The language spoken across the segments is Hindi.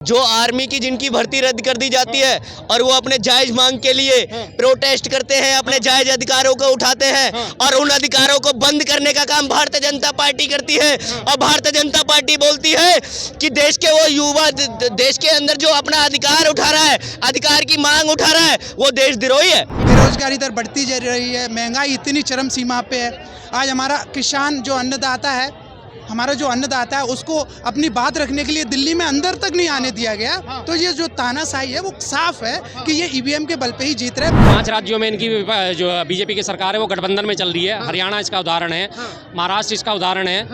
जो आर्मी की जिनकी भर्ती रद्द कर दी जाती है और वो अपने जायज मांग के लिए प्रोटेस्ट करते हैं, अपने जायज अधिकारों को उठाते हैं और उन अधिकारों को बंद करने का काम भारतीय जनता पार्टी करती है। और भारतीय जनता पार्टी बोलती है कि देश के वो युवा देश के अंदर जो अपना अधिकार उठा रहा है, अधिकार की मांग उठा रहा है, वो देशद्रोही है। बेरोजगारी दर बढ़ती जा रही है, महंगाई इतनी चरम सीमा पे है। आज हमारा किसान जो अन्नदाता है, उसको अपनी बात रखने के लिए दिल्ली में अंदर तक नहीं आने दिया गया। तो ये जो तानाशाही है वो साफ है कि ये ईवीएम के बल पे ही जीत रहे हैं। 5 राज्यों में इनकी जो बीजेपी की सरकार है वो गठबंधन में चल रही है। हरियाणा इसका उदाहरण है, महाराष्ट्र इसका उदाहरण है,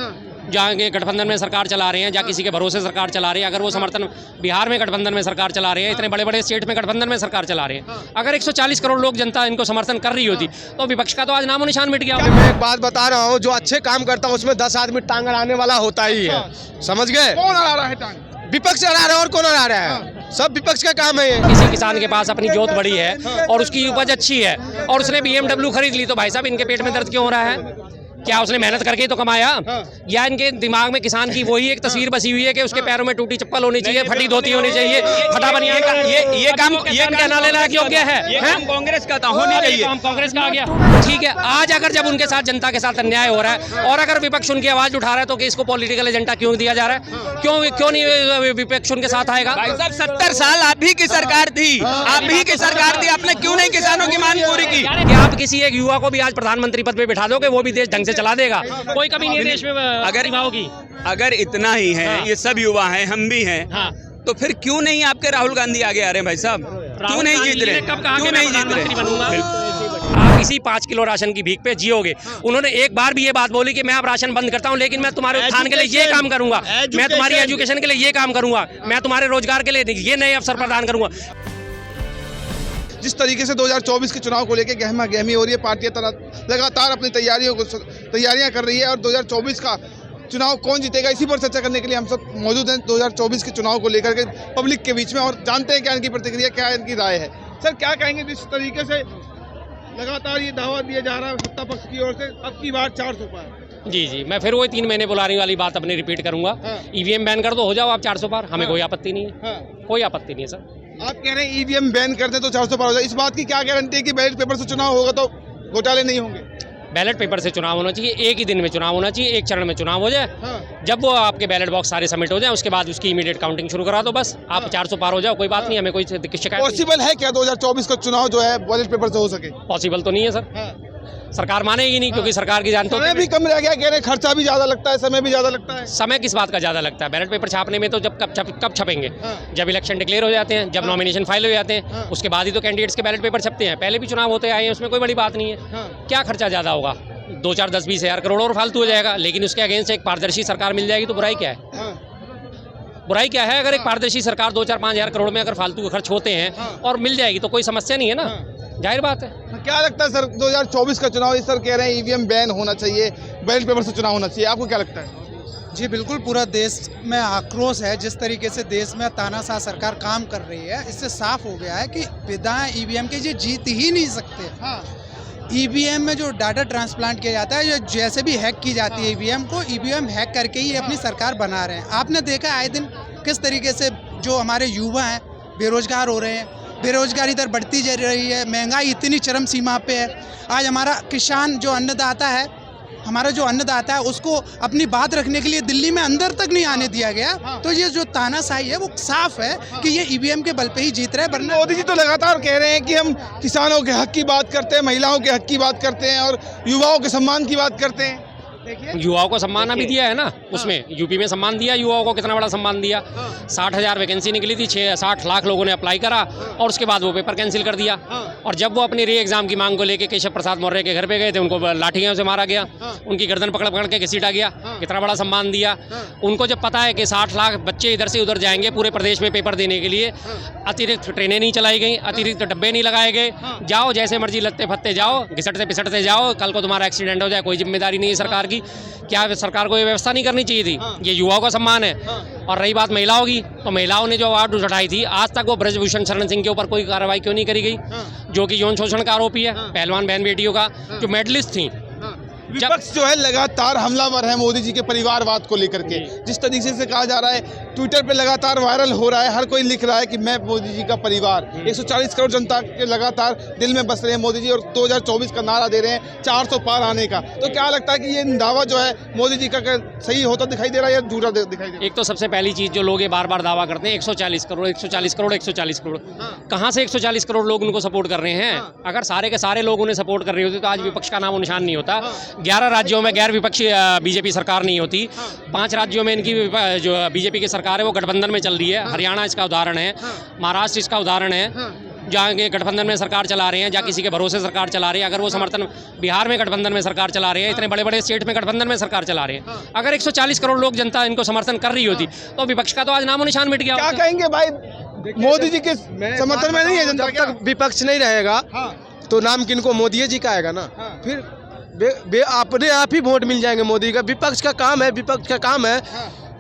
जहाँ के गठबंधन में सरकार चला रहे हैं, जहाँ किसी के भरोसे सरकार चला रही है। अगर वो समर्थन बिहार में गठबंधन में सरकार चला रहे हैं, इतने बड़े बड़े स्टेट में गठबंधन में सरकार चला रहे हैं, अगर 140 करोड़ लोग जनता इनको समर्थन कर रही होती तो विपक्ष का तो आज नामो निशान मिट गया। मैं एक बात बता रहा हूँ, जो अच्छे काम करता है उसमें 10 आदमी टांग अड़ाने वाला होता ही है। समझ गए? कौन अड़ा रहा है टांग? विपक्ष अड़ा रहा है और कौन अड़ा रहा है? सब विपक्ष का काम है ये। किसी किसान के पास अपनी जोत बड़ी है और उसकी उपज अच्छी है और उसने BMW खरीद ली, तो भाई साहब इनके पेट में दर्द क्यों हो रहा है? क्या उसने मेहनत करके ही तो कमाया? या इनके दिमाग में किसान की वही एक तस्वीर बसी हुई है कि उसके पैरों में टूटी चप्पल होनी चाहिए, फटी धोती होनी चाहिए, फटा बनिया। ये काम कहना लेना योग्य है? कांग्रेस का होनी चाहिए, कांग्रेस का आ गया। ठीक है, आज अगर जब उनके साथ जनता के साथ अन्याय हो रहा है और अगर विपक्ष उनकी आवाज उठा रहा है तो इसको पॉलिटिकल एजेंडा क्यों दिया जा रहा है? क्यों नहीं विपक्ष उनके साथ आएगा? भाई साहब 70 साल आप ही की सरकार थी, आपने क्यों नहीं किसानों की मांग पूरी की? क्या आप किसी एक युवा को भी आज प्रधानमंत्री पद पे बिठा दोगे, वो भी देश ढंग से चला देगा? कोई कमी नहीं है देश में प्रतिभाओं की। अगर इतना ही है, ये सब युवा हैं, हम भी हैं, तो फिर क्यों नहीं आपके राहुल गांधी आगे आ रहे हैं? भाई साहब क्यों नहीं जीत रहे? क्यों नहीं जीत रहे? आप इसी 5 किलो राशन की भीख पे जियोगे। उन्होंने एक बार भी ये बात बोली कि मैं अब राशन बंद करता हूं, लेकिन मैं तुम्हारे उत्थान के लिए ये काम करूंगा, मैं तुम्हारी एजुकेशन के लिए ये काम करूंगा, मैं तुम्हारे रोजगार के लिए ये नए अवसर प्रदान करूंगा। जिस तरीके से 2024 के चुनाव को लेकर गहमा गहमी हो रही है, पार्टियां लगातार अपनी तैयारियां कर रही है और 2024 का चुनाव कौन जीतेगा, इसी पर चर्चा करने के लिए हम सब मौजूद हैं 2024 के चुनाव को लेकर के पब्लिक के बीच में, और जानते हैं क्या इनकी प्रतिक्रिया, क्या इनकी राय है। सर क्या कहेंगे, जिस तरीके से लगातार ये दावा दिया जा रहा है सत्ता पक्ष की ओर से, अब की बार 400 पार? जी, मैं फिर वही 3 महीने बुलाने वाली बात अपनी रिपीट करूंगा। ईवीएम बैन कर दो, हो जाओ आप 400 पार, हमें कोई आपत्ति नहीं है, कोई आपत्ति नहीं है सर। आप कह रहे हैं ईवीएम बैन कर दें तो 400 पार हो जाए, इस बात की क्या गारंटी है कि बैलेट पेपर से चुनाव होगा तो घोटाले नहीं होंगे? बैलेट पेपर से चुनाव होना चाहिए, एक ही दिन में चुनाव होना चाहिए, एक चरण में चुनाव हो जाए। जब वो आपके बैलेट बॉक्स सारे सबमिट हो जाए उसके बाद उसकी इमीडिएट काउंटिंग शुरू करा दो, बस आप 400 पार हो जाओ, कोई बात नहीं, हमें कोई शिकायत। पॉसिबल है क्या 2024 का चुनाव जो है बैलेट पेपर से हो सके? पॉसिबल तो नहीं है सर, सरकार मानेगी नहीं, क्योंकि सरकार की जानते हो समय भी कम रह गया, कह रहे खर्चा भी ज्यादा लगता है, समय भी ज्यादा लगता है। समय किस बात का ज्यादा लगता है? बैलेट पेपर छापने में तो जब कब छपेंगे? जब इलेक्शन डिक्लेयर हो जाते हैं, जब नॉमिनेशन फाइल हो जाते हैं, उसके बाद ही तो कैंडिडेट्स के बैलेट पेपर छपते हैं। पहले भी चुनाव होते आए हैं, उसमें कोई बड़ी बात नहीं है। क्या खर्चा ज्यादा होगा? 2, 4, 10, 20 हज़ार करोड़ और फालतू हो जाएगा, लेकिन उसके अगेंस्ट एक पारदर्शी सरकार मिल जाएगी तो बुराई क्या है? बुराई क्या है? अगर एक पारदर्शी सरकार 2, 4, 5 हज़ार करोड़ में अगर फालतू खर्च होते हैं और मिल जाएगी तो कोई समस्या नहीं है ना, जाहिर बात है। क्या लगता है सर 2024 का चुनाव, सर कह रहे हैं ईवीएम बैन होना चाहिए, बैलेट पेपर से चुनाव होना चाहिए, आपको क्या लगता है? जी बिल्कुल, पूरा देश में आक्रोश है। जिस तरीके से देश में तानाशाह सरकार काम कर रही है, इससे साफ हो गया है कि बिना ईवीएम के ये जीत ही नहीं सकते। ईवीएम में जो डाटा ट्रांसप्लांट किया जाता है, जो जैसे भी हैक की जाती है ईवीएम को, ईवीएम हैक करके ही अपनी सरकार बना रहे हैं। आपने देखा आए दिन किस तरीके से जो हमारे युवा हैं बेरोजगार हो रहे हैं, बेरोजगारी दर बढ़ती जा रही है, महंगाई इतनी चरम सीमा पे है। आज हमारा किसान जो अन्नदाता है, उसको अपनी बात रखने के लिए दिल्ली में अंदर तक नहीं आने दिया गया। तो ये जो तानाशाही है वो साफ है कि ये ईवीएम के बल पे ही जीत रहे हैं। वरना मोदी जी तो लगातार कह रहे हैं कि हम किसानों के हक की बात करते हैं, महिलाओं के हक की बात करते हैं और युवाओं के सम्मान की बात करते हैं। युवाओं को सम्मान अभी दिया है ना, उसमें यूपी में सम्मान दिया युवाओं को, कितना बड़ा सम्मान दिया। 60,000 वैकेंसी निकली थी, 60 लाख लोगों ने अप्लाई करा और उसके बाद वो पेपर कैंसिल कर दिया। और जब वो अपनी री एग्जाम की मांग को लेके केशव प्रसाद मौर्य के घर पे गए थे, उनको लाठियों से मारा गया, उनकी गर्दन पकड़ के घसीटा गया, कितना बड़ा सम्मान दिया। उनको जब पता है कि 60 लाख बच्चे इधर से उधर जाएंगे पूरे प्रदेश में पेपर देने के लिए, अतिरिक्त ट्रेनें नहीं चलाई गई, अतिरिक्त डब्बे नहीं लगाए गए, जाओ जैसे मर्जी लगते फत्ते जाओ, घिसटते पिसटते जाओ, कल को तुम्हारा एक्सीडेंट हो जाए कोई जिम्मेदारी नहीं है सरकार की। क्या सरकार को ये व्यवस्था नहीं करनी चाहिए थी? ये युवाओं का सम्मान है। और रही बात महिलाओं की, तो महिलाओं ने जो आवाज उठाई थी, आज तक वो ब्रजभूषण शरण सिंह के ऊपर कोई कार्रवाई क्यों नहीं करी गई, जो कि यौन शोषण का आरोपी है, पहलवान बहन बेटियों का, जो मेडलिस्ट थी। विपक्ष जो है लगातार हमलावर है मोदी जी के परिवारवाद को लेकर के। जिस तरीके से कहा जा रहा है, ट्विटर पे लगातार वायरल हो रहा है, हर कोई लिख रहा है कि मैं मोदी जी का परिवार। 140 करोड़ जनता के लगातार दिल में बस रहे हैं मोदी जी, और 2024 का नारा दे रहे हैं 400 पार आने का। तो क्या लगता है कि ये दावा जो है मोदी जी का सही होता दिखाई दे रहा है या झूठा दिखाई दे रहा है? एक तो सबसे पहली चीज जो लोग ये बार बार दावा करते हैं 140 करोड़ 140 करोड़ 140 करोड़, कहाँ से 140 करोड़ लोग उनको सपोर्ट कर रहे हैं? अगर सारे के सारे लोग उन्हें सपोर्ट कर रहे होते तो आज विपक्ष का नामो निशान नहीं होता। 11 राज्यों में गैर विपक्षी बीजेपी सरकार नहीं होती। 5 राज्यों में इनकी जो बीजेपी की सरकार है वो गठबंधन में चल रही है। हरियाणा इसका उदाहरण है, महाराष्ट्र इसका उदाहरण है, जहाँ के गठबंधन में सरकार चला रहे हैं, जहाँ किसी के भरोसे सरकार चला रही है। अगर वो समर्थन बिहार में गठबंधन में सरकार चला रहे हैं, इतने बड़े बड़े स्टेट में गठबंधन में सरकार चला रहे हैं, अगर 140 करोड़ लोग जनता इनको समर्थन कर रही होती तो विपक्ष का तो आज नामो निशान मिट गया। क्या कहेंगे भाई, मोदी जी के समर्थन में नहीं है जनता? जब तक विपक्ष नहीं रहेगा तो नाम किनको मोदी जी का आएगा ना। फिर अपने आप ही वोट मिल जाएंगे मोदी का। विपक्ष का काम है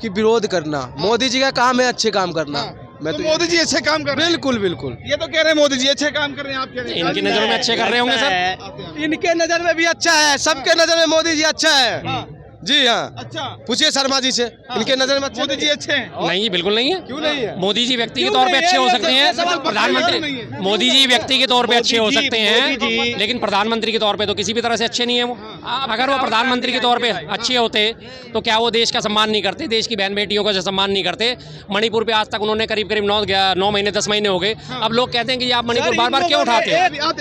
कि विरोध करना। मोदी जी का काम है अच्छे काम करना। मैं तो मोदी जी अच्छे काम कर रहे हैं। बिल्कुल बिल्कुल, ये तो कह रहे हैं मोदी जी अच्छे काम कर रहे हैं, आप कह रहे हैं इनकी नजरों में अच्छे कर रहे होंगे सर। इनके नजर में भी अच्छा है, सबके नजर में मोदी जी अच्छा है। जी हाँ, अच्छा पूछिए शर्मा जी से, इनके नजर में मोदी जी अच्छे हैं? नहीं, बिल्कुल नहीं है। क्यों नहीं है? मोदी जी व्यक्ति के तौर पे अच्छे हो सकते हैं, प्रधानमंत्री मोदी जी व्यक्ति के तौर पे अच्छे हो सकते हैं, लेकिन प्रधानमंत्री के तौर पे तो किसी भी तरह से अच्छे नहीं है वो। अगर वो प्रधानमंत्री के तौर पे अच्छे होते तो क्या वो देश का सम्मान नहीं करते, देश की बहन बेटियों का सम्मान नहीं करते? मणिपुर पे आज तक उन्होंने करीब 9 महीने 10 महीने हो गए। अब लोग कहते हैं कि आप मणिपुर बार बार क्यों उठाते हो,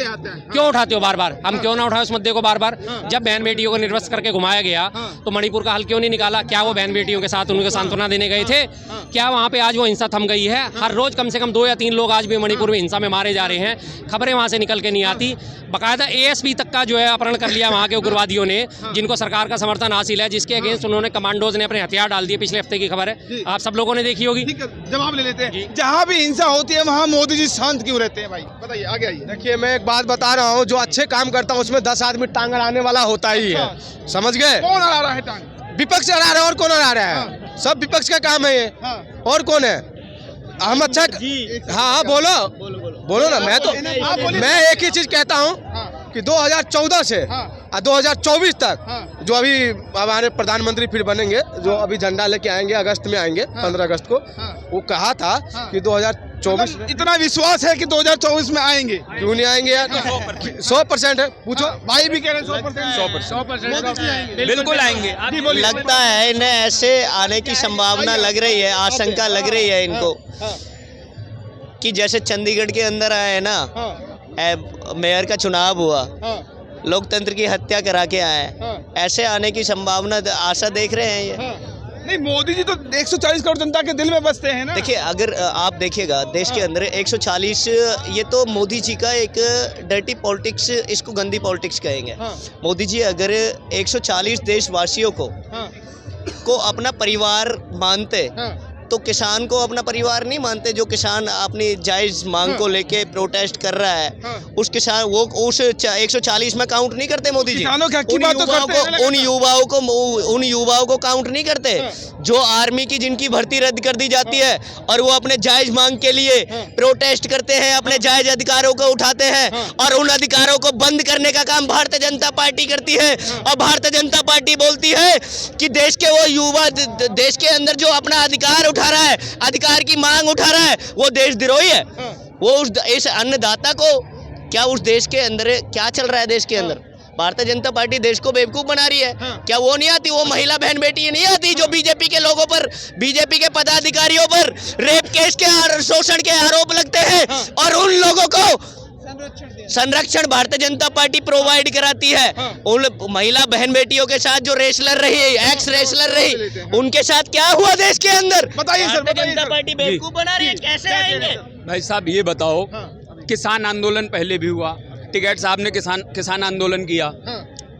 क्यों उठाते हो बार बार? हम क्यों ना उठाए उस मुद्दे को बार बार? जब बहन बेटियों को निर्वस्त्र करके घुमाया गया तो मणिपुर का हल क्यों नहीं निकाला? क्या वो बहन बेटियों के साथ उनको सांत्वना देने गए थे? क्या वहाँ पे आज वो हिंसा थम गई है? हर रोज कम से कम 2 या 3 लोग आज भी मणिपुर में हिंसा में मारे जा रहे हैं, खबरें वहाँ से निकल के नहीं आती। बाकायदा ASP तक का जो है अपहरण कर लिया वहाँ के उग्रवादियों ने, जिनको सरकार का समर्थन हासिल है, जिसके अगेंस्ट उन्होंने कमांडोज ने अपने हथियार डाल दिए। पिछले हफ्ते की खबर है, आप सब लोगों ने देखी होगी। जवाब ले लेते हैं। जहाँ भी हिंसा होती है वहाँ मोदी जी शांत क्यों रहते हैं? भाई बताइए, आगे आइए। देखिए, मैं एक बात बता रहा हूँ, जो अच्छे काम करता हूँ उसमें 10 आदमी टांग अड़ाने वाला होता ही है। समझ गए? कौन अड़ा रहा है टांग? विपक्ष अड़ा रहा है, और कौन अड़ा रहा है? सब विपक्ष का काम है ये। और कौन है? हम अच्छा हाँ बोलो ना। मैं एक ही चीज कहता हूँ कि 2014 से 2024 तक जो अभी हमारे प्रधानमंत्री फिर बनेंगे, जो अभी झंडा लेके आएंगे, अगस्त में आएंगे, 15 अगस्त को, वो कहा था कि 2024 में। इतना विश्वास है कि 2024 में आएंगे? क्यों नहीं आएंगे यार? 100% है, पूछो। भाई भी कह रहे हैं 100%। बिल्कुल आएंगे। लगता है इन्हें ऐसे आने की संभावना लग रही है, आशंका लग रही है इनको कि जैसे चंडीगढ़ के अंदर आए हैं ना, मेयर का चुनाव हुआ, लोकतंत्र की हत्या करा के आए, ऐसे आने की संभावना आशा देख रहे हैं ये। नहीं, मोदी जी तो 140 करोड़ जनता के दिल में बसते हैं ना। देखिए, अगर आप देखिएगा देश के अंदर 140, ये तो मोदी जी का एक डर्टी पॉलिटिक्स, इसको गंदी पॉलिटिक्स कहेंगे। मोदी जी अगर 140 देशवासियों को अपना परिवार मानते तो किसान को अपना परिवार नहीं मानते। जो किसान अपनी जायज मांग को लेके प्रोटेस्ट कर रहा है, उस किसान वो उस 140 में काउंट नहीं करते मोदी जी। उन युवाओं को काउंट नहीं करते जो आर्मी की, जिनकी भर्ती रद्द कर दी जाती है और वो अपने जायज मांग के लिए प्रोटेस्ट करते हैं, अपने जायज अधिकारों को उठाते हैं, और उन अधिकारों को बंद करने का काम भारतीय जनता पार्टी करती है। और भारतीय जनता पार्टी बोलती है कि देश के वो युवा, देश के अंदर जो अपना अधिकार उठा रहा है, अधिकार की मांग उठा रहा है, वो देशद्रोही है। वो इस अन्नदाता को, क्या उस देश के अंदर क्या चल रहा है? देश के अंदर भारतीय जनता पार्टी देश को बेवकूफ बना रही है। क्या वो नहीं आती? वो महिला बहन बेटी नहीं आती जो बीजेपी के लोगों पर, बीजेपी के पदाधिकारियों पर रेप केस के शोषण के आरोप लगते हैं, और उन लोगों को संरक्षण भारतीय जनता पार्टी प्रोवाइड कराती है। उन महिला बहन बेटियों के साथ जो रेसलर रही, एक्स रेसलर रही, उनके साथ क्या हुआ देश के अंदर? बताइए सर, भारतीय जनता पार्टी बेवकूफ बना रही है, कैसे आएंगे? भाई साहब ये बताओ, किसान आंदोलन पहले भी हुआ, टिकैत साहब ने किसान आंदोलन किया,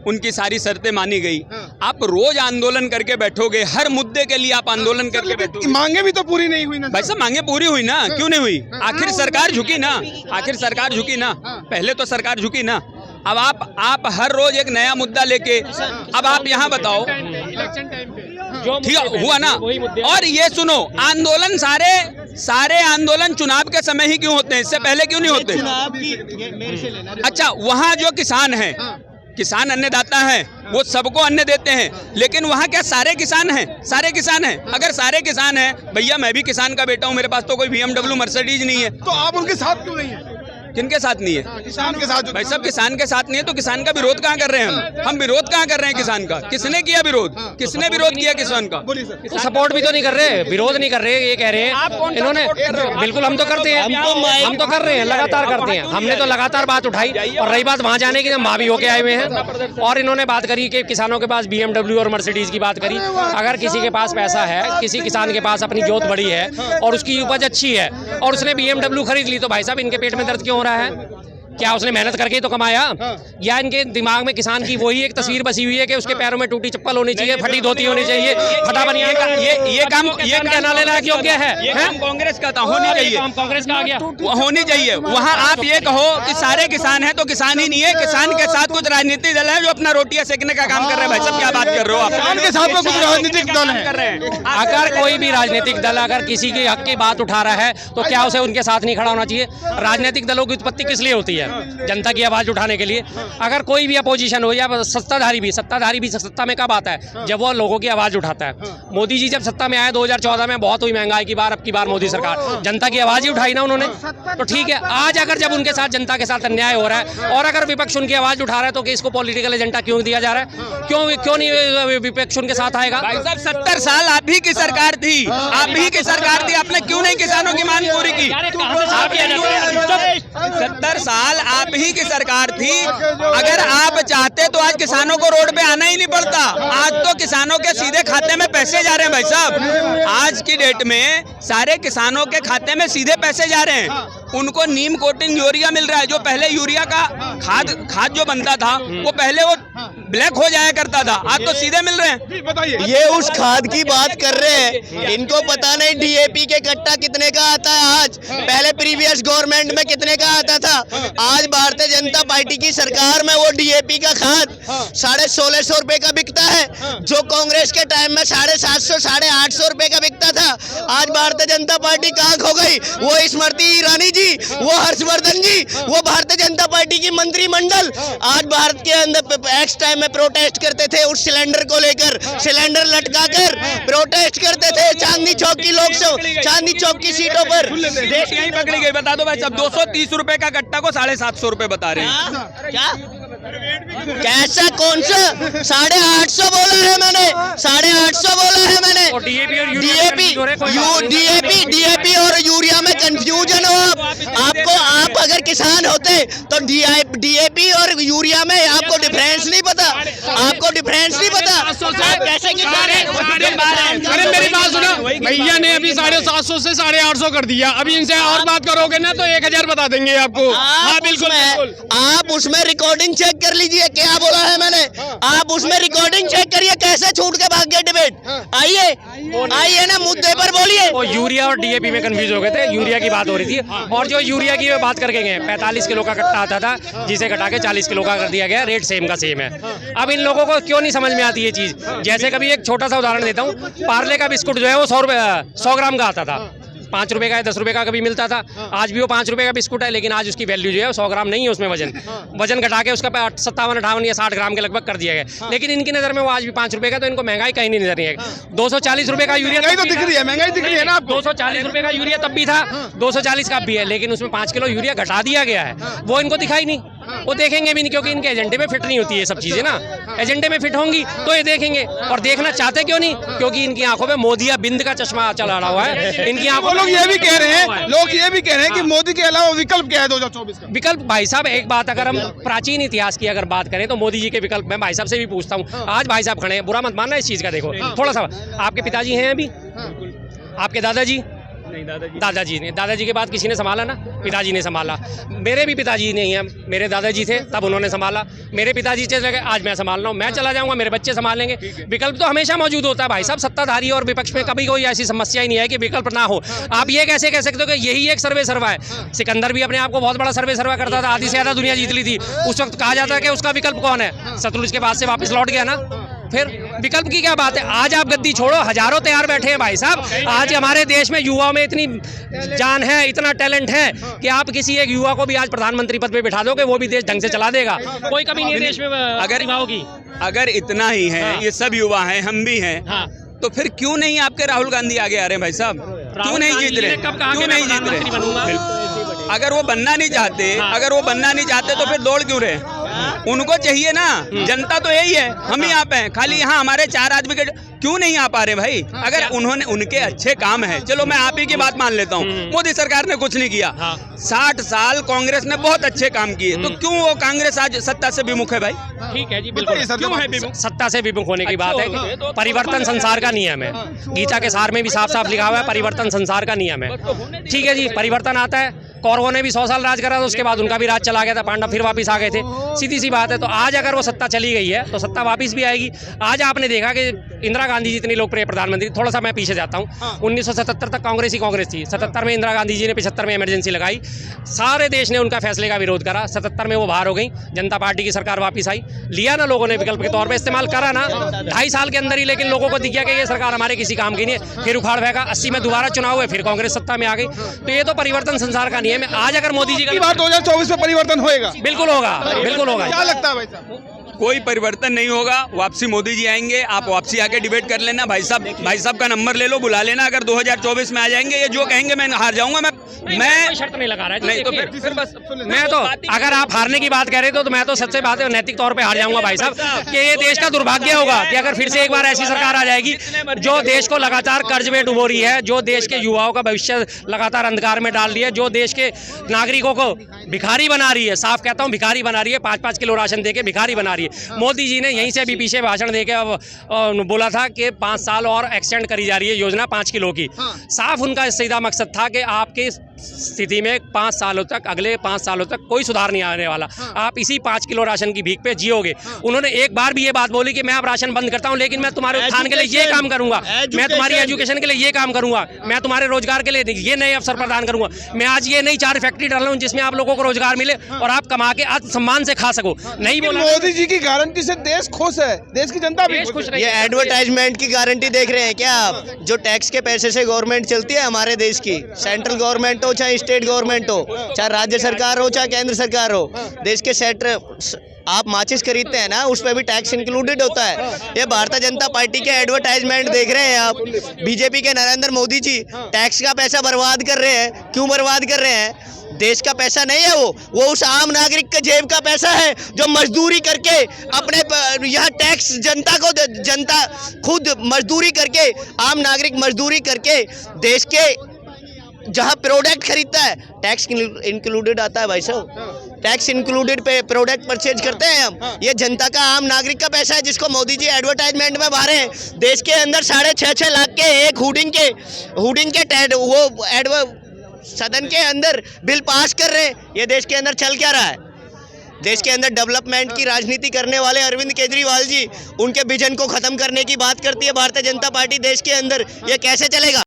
उनकी सारी शर्तें मानी गई। आप रोज आंदोलन करके बैठोगे, हर मुद्दे के लिए आप आंदोलन करके बैठोगे। मांगे भी तो पूरी नहीं हुई ना भाई साहब, मांगे पूरी हुई ना, क्यों नहीं हुई? आखिर सरकार झुकी ना, पहले तो सरकार झुकी ना। अब आप हर रोज एक नया मुद्दा लेके, अब आप यहाँ बताओ, ठीक है हुआ ना? और ये सुनो, आंदोलन सारे आंदोलन चुनाव के समय ही क्यों होते हैं? इससे पहले क्यों नहीं होते? अच्छा, वहाँ जो किसान हैं किसान अन्नदाता है, वो सबको अन्न देते हैं, लेकिन वहाँ क्या सारे किसान हैं? सारे किसान हैं। अगर सारे किसान हैं, भैया मैं भी किसान का बेटा हूँ, मेरे पास तो कोई BMW मर्सिडीज नहीं है, तो आप उनके साथ क्यों नहीं है? किनके साथ नहीं है? किसान के साथ। भाई सब किसान के साथ नहीं है तो किसान का विरोध कहाँ कर रहे हैं हम विरोध कहाँ कर रहे हैं किसान का? किसने किया विरोध? किसने विरोध किया किसान का? तो सपोर्ट भी तो नहीं कर रहे, विरोध नहीं कर रहे, ये कह रहे हैं इन्होंने। बिल्कुल हम तो करते हैं, हम तो कर रहे हैं, लगातार करते हैं। हमने तो लगातार बात उठाई। और रही बात वहाँ जाने की, हम वहाँ भी होके आए हुए हैं और इन्होंने बात करी कि किसानों के पास BMW और मर्सिडीज की बात करी। अगर किसी के पास पैसा है, किसी किसान के पास अपनी जोत बड़ी है और उसकी उपज अच्छी है और उसने BMW खरीद ली, तो भाई साहब इनके पेट में दर्द क्यों हो रहा है? क्या उसने मेहनत करके तो कमाया? या इनके दिमाग में किसान की वही एक तस्वीर बसी हुई है कि उसके पैरों में टूटी चप्पल होनी चाहिए, फटी धोती होनी चाहिए, फटा बनियान का? ये काम कहना लेना योग्य है? ये काम कांग्रेस का था, होनी चाहिए। कांग्रेस का आ गया, होनी चाहिए। वहाँ आप ये कहो कि सारे किसान हैं तो किसान ही नहीं है, किसान के साथ कुछ राजनीतिक दल है जो अपना रोटियां सेकने का काम कर रहे हैं। भाई साहब क्या बात कर रहे हो आप? किसान के साथ में कुछ राजनीतिक दल है कर रहे हैं। अगर कोई भी राजनीतिक दल अगर किसी के हक की बात उठा रहा है तो क्या उसे उनके साथ नहीं खड़ा होना चाहिए? राजनीतिक दलों की उत्पत्ति किस लिए होती है? जनता की आवाज उठाने के लिए। अगर कोई भी अपोजिशन हो या सत्ताधारी भी सत्ता में कब आता है? जब वो लोगों की आवाज उठाता है। मोदी जी जब सत्ता में आए 2014 में, बहुत हुई महंगाई की बार, अब की बार मोदी सरकार, जनता की आवाज ही उठाई ना उन्होंने। तो ठीक है, आज अगर जब उनके साथ जनता के साथ अन्याय हो रहा है और अगर विपक्ष उनकी आवाज उठा रहा है तो कि इसको पॉलिटिकल एजेंडा क्यों दिया जा रहा है? क्यों नहीं विपक्ष उनके साथ आएगा? भाई साहब 70 साल आप ही की सरकार थी, आप ही की सरकार थी, आपने क्यों नहीं किसानों की मांग पूरी की? 70 साल आप ही की सरकार थी। अगर आप चाहते तो आज किसानों को रोड पे आना ही नहीं पड़ता। आज तो किसानों के सीधे खाते में पैसे जा रहे हैं भाई साहब। आज की डेट में सारे किसानों के खाते में सीधे पैसे जा रहे हैं। उनको नीम कोटिंग यूरिया मिल रहा है। जो पहले यूरिया का खाद जो बनता था वो पहले वो ब्लैक हो जाया करता था, आज तो सीधे मिल रहे हैं। बताइए, ये उस खाद की बात कर रहे हैं, इनको पता नहीं DAP के कट्टा कितने का आता है आज, पहले प्रीवियस गवर्नमेंट में कितने का आता था। आज भारतीय जनता पार्टी की सरकार में वो DAP का खाद 1650 रुपए का बिकता है, जो कांग्रेस के टाइम में 750 850 रुपए का बिकता था। आज भारतीय जनता पार्टी कहाँ खो गई? वो स्मृति ईरानी जी, वो हर्षवर्धन जी, वो भारतीय जनता पार्टी की मंत्रिमंडल आज भारत के अंदर एक्स टाइम में प्रोटेस्ट करते थे उस सिलेंडर को लेकर, सिलेंडर लटकाकर प्रोटेस्ट करते थे चांदनी चौक की चांदनी चौक की सीटों पर। देश यही पकड़ी गई। बता दो भाई साहब, 230 रुपए का कट्टा को 750 रुपए बता रहे हैं। क्या कैसा? कौन सा 850 बोला है मैंने? 850 बोला है मैंने। DAP और यूरिया में कंफ्यूजन हो आपको। आप अगर किसान होते तो DAP और यूरिया में आपको डिफरेंस नहीं पता? आपको डिफरेंस नहीं पता? आप कैसे किसान हैं? अरे मेरी बात सुनो, भैया ने अभी 750 से 850 कर दिया। अभी इनसे और बात करोगे ना तो 1000 बता देंगे आपको। हाँ बिल्कुल, आप उसमें रिकॉर्डिंग चेक कर लीजिए क्या बोला है मैंने। आप उसमें रिकॉर्डिंग चेक करिए, कैसे छूट के भाग गए डिबेट। आइए ना, मुद्दे पर बोलिए। वो यूरिया और DAP में कंफ्यूज हो गए थे। यूरिया की बात हो रही थी और जो यूरिया की बात करके गए, 45 किलो का कट्टा आता था जिसे घटा के 40 किलो का कर दिया गया। रेट सेम का सेम है। अब इन लोगों को क्यों नहीं समझ में आती ये चीज? जैसे कभी एक छोटा सा उदाहरण देता हूँ, पार्ले का बिस्कुट जो है वो 100 ग्राम का आता था, 5 रुपए का या 10 रुपए का कभी मिलता था। आज भी वो 5 रुपए का बिस्कुट है, लेकिन आज उसकी वैल्यू जो है 100 ग्राम नहीं है। उसमें वजन घटा के उसका 57 58 या 60 ग्राम के लगभग कर दिया गया। लेकिन इनकी नज़र में वो आज भी 5 रुपए का, तो इनको महंगाई कहीं नहीं नजर नहीं है। 240 रुपए का यूरिया महंगाई तो दिख रही है, महंगाई दिख रही है ना। 240 रुपए का यूरिया तब भी था, 240 का भी है, लेकिन उसमें 5 किलो यूरिया घटा दिया गया है। वो इनको दिखाई नहीं, वो देखेंगे भी नहीं, क्योंकि इनके एजेंडे में फिट नहीं होती ये सब चीजें ना। एजेंडे में फिट होंगी तो ये देखेंगे, और देखना चाहते क्यों नहीं? क्योंकि इनकी आंखों में मोदिया बिंद का चश्मा चला रहा हुआ है। इनकी आंखों लोग ये भी कह रहे हैं कि मोदी के अलावा विकल्प क्या है 2024 का? विकल्प भाई साहब, एक बात अगर हम प्राचीन इतिहास की अगर बात करें तो मोदी जी के विकल्प मैं भाई साहब से भी पूछता हूँ। आज भाई साहब खड़े हैं, बुरा मत मानना इस चीज का। देखो थोड़ा सा, आपके पिताजी हैं अभी? आपके दादाजी? दादाजी के बाद किसी ने संभाला ना? पिताजी ने संभाला। मेरे भी पिताजी नहीं है, मेरे दादाजी थे तब उन्होंने संभाला। मेरे पिताजी चले गए, आज मैं संभाल रहा हूँ। मैं चला जाऊंगा, मेरे बच्चे संभाल लेंगे। विकल्प तो हमेशा मौजूद होता है भाई साहब। सत्ताधारी और विपक्ष में कभी कोई ऐसी समस्या ही नहीं है कि विकल्प ना हो। आप ये कैसे कह सकते हो कि यही एक सर्वे सर्वा है? सिकंदर भी अपने आप को बहुत बड़ा सर्वे सर्वा करता था, आधी से ज्यादा दुनिया जीत ली थी। उस वक्त कहा जाता है कि उसका विकल्प कौन है? शत्रुज के बाद से वापस लौट गया ना। फिर विकल्प की क्या बात है? आज आप गद्दी छोड़ो, हजारों तैयार बैठे हैं भाई साहब। आज हमारे देश में युवाओं में इतनी जान है, इतना टैलेंट है कि आप किसी एक युवा को भी आज प्रधानमंत्री पद पे बिठा दोगे, वो भी देश ढंग से चला देगा। कोई कमी नहीं है देश में अगर युवाओं की। अगर इतना ही है, हाँ। ये सब युवा हैं, हम भी हैं, हाँ। तो फिर क्यों नहीं आपके राहुल गांधी आगे आ रहे हैं भाई साहब? क्यों नहीं जीत रहे? क्यों नहीं जीत रहे? अगर वो बनना नहीं चाहते, अगर वो बनना नहीं चाहते तो फिर दौड़ क्यों रहे? उनको चाहिए ना, जनता तो यही है, हम ही आप हैं, खाली यहाँ हमारे 4 आदमी के क्यों नहीं आ पा रहे भाई? अगर उन्होंने उनके अच्छे काम है, चलो मैं आप ही की बात मान लेता हूँ, मोदी सरकार ने कुछ नहीं किया, 60 साल कांग्रेस ने बहुत अच्छे काम किए, तो क्यों वो कांग्रेस आज सत्ता से विमुख है भाई? ठीक है जी, बिल्कुल क्यों है विमुख? सत्ता से विमुख होने की बात है कि परिवर्तन संसार का नियम है। गीता के सार में भी साफ साफ लिखा हुआ है, परिवर्तन संसार का नियम है। ठीक है जी, परिवर्तन आता है। कौरवों ने भी 100 साल राज करा था, उसके बाद उनका भी राज चला गया था, पांडव फिर वापस आ गए थे, सीधी सी बात है। तो आज अगर वो सत्ता चली गई है तो सत्ता वापस भी आएगी। आज आपने देखा कि इंदिरा गांधी जितनी लोकप्रिय प्रधानमंत्री, थोड़ा सा मैं पीछे जाता हूँ, 1977 तक कांग्रेस ही कांग्रेस थी। 77 में इंदिरा गांधी जी ने, 75 में इमरजेंसी लगाई, सारे देश ने उनका फैसले का विरोध करा। 77 में वो बाहर हो गई, जनता पार्टी की सरकार वापस आई, लिया ना लोगों ने विकल्प के तौर पर, इस्तेमाल करा ना 2.5 साल के अंदर ही, लेकिन लोगों को दिख गया कि ये सरकार हमारे किसी काम की नहीं है, फिर उखाड़ फेंका। 80 में दोबारा चुनाव हुए, फिर कांग्रेस सत्ता में आ गई। तो ये तो परिवर्तन संसार का नियम है। आज अगर मोदी जी की बार 2024 में परिवर्तन होएगा? बिल्कुल होगा, बिल्कुल होगा। क्या लगता है भाई साहब? कोई परिवर्तन नहीं होगा, वापसी मोदी जी आएंगे, आप वापसी आके डिबेट कर लेना। भाई साहब का नंबर ले लो, बुला लेना। अगर 2024 में आ जाएंगे, ये जो कहेंगे मैं हार जाऊंगा, मैं शर्त नहीं लगा रहा है। नहीं तो फिर बस मैं तो, अगर आप हारने की बात कह रहे तो मैं तो सच्चे बात है नैतिक तौर पे हार जाऊंगा भाई साहब, कि ये देश का दुर्भाग्य होगा कि अगर फिर से एक बार ऐसी सरकार आ जाएगी जो देश को लगातार कर्ज में डुबो रही है, जो देश के युवाओं का भविष्य लगातार अंधकार में डाल रही है, जो देश के नागरिकों को भिखारी बना रही है, साफ कहता हूँ भिखारी बना रही है, 5-5 किलो राशन देके भिखारी बना रही है। मोदी जी ने यहीं से भी पीछे भाषण देके बोला था कि 5 साल और एक्सटेंड करी जा रही है योजना 5 किलो की। साफ उनका सीधा मकसद था कि आपके स्थिति में 5 सालों तक, अगले 5 सालों तक कोई सुधार नहीं आने वाला, आप इसी 5 किलो राशन की भीख पे जियोगे। उन्होंने एक बार भी ये बात बोली कि मैं अब राशन बंद करता हूं, लेकिन मैं तुम्हारे उत्थान के लिए ये काम करूंगा, मैं तुम्हारी एजुकेशन के लिए ये काम करूंगा, मैं तुम्हारे रोजगार के लिए ये नए अवसर प्रदान करूंगा। मैं आज ये नई 4 फैक्ट्री डाल रहा हूं जिसमें आप लोगों को रोजगार मिले और आप कमा के आत्मसम्मान से खा सको। नहीं बोला मोदी जी की गारंटी से देश खुश है, देश की जनता भी खुश है। ये एडवर्टाइजमेंट की गारंटी देख रहे हैं क्या आप? जो टैक्स के पैसे से गवर्नमेंट चलती है हमारे देश की, सेंट्रल गवर्नमेंट हो चाहे स्टेट गवर्नमेंट हो, चाहे राज्य सरकार हो चाहे केंद्र सरकार हो, देश के आप माचिस खरीदते हैं ना, उस पर भी टैक्स इंक्लूडेड होता है। ये भारतीय जनता पार्टी के एडवर्टाइजमेंट देख रहे हैं आप। बीजेपी के नरेंद्र मोदी जी टैक्स का पैसा बर्बाद कर रहे हैं। क्यों बर्बाद कर रहे हैं? देश का पैसा नहीं है वो उस आम नागरिक के जेब का पैसा है जो मजदूरी करके अपने यहाँ टैक्स जनता खुद मजदूरी करके, आम नागरिक मजदूरी करके देश के जहाँ प्रोडक्ट खरीदता है टैक्स इंक्लूडेड आता है भाई साहब। टैक्स इंक्लूडेड पे प्रोडक्ट परचेज करते हैं हम। ये जनता का, आम नागरिक का पैसा है जिसको मोदी जी एडवर्टाइजमेंट में बाहर हैं। देश के अंदर 6.5 लाख के एक हुडिंग के वो सदन के अंदर बिल पास कर रहे हैं। ये देश के अंदर चल क्या रहा है? देश के अंदर डेवलपमेंट की राजनीति करने वाले अरविंद केजरीवाल जी, उनके विजन को खत्म करने की बात करती है भारतीय जनता पार्टी देश के अंदर। ये कैसे चलेगा?